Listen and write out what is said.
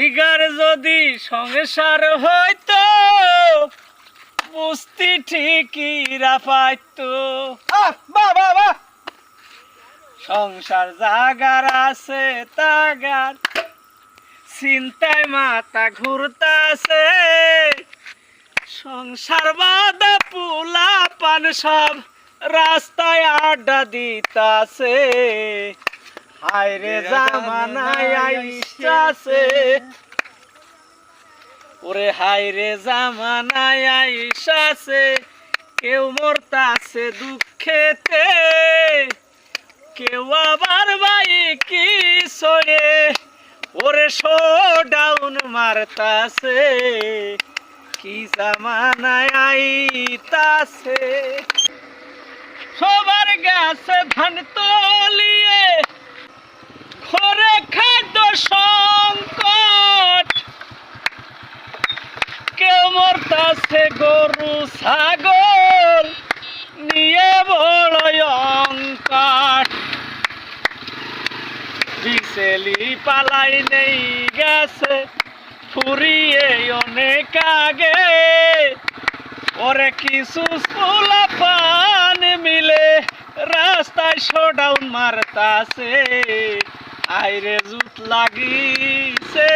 Eager যদি সংসার হইতো বুঝতি ঠিকই রাফাইতো। বাবা সংসার জাগার আছে তাগার চিন্তায় মাথা ঘুরতাছে। সংসার বাদা পুলা পান সব রাস্তায় আড্ডা দিতাছে। হায়রে জামানায় আইসাছে, ওরে হায়রে জামানায় আইসাছে। কেউ মরতাছে দুঃখেতে, কেউ আবার বাইকি সয়ে ওরে শোডাউন মারতাছে। কি জামানায় আইতাছে, সবার গাছে ধান তলিয়ে ঘরে খাদ্য সংকট। কেউ মরতাছে গরু ছাগল নিয়ে বড় অঙ্কট। বিছেলি পালাই নেই গেছে ফুরিয়ে অনেক আগে, ওরে কিছু পোলা পান মিলে রাস্তায় শোডাউন মারতাছে। আইরে জুত লাগিছে।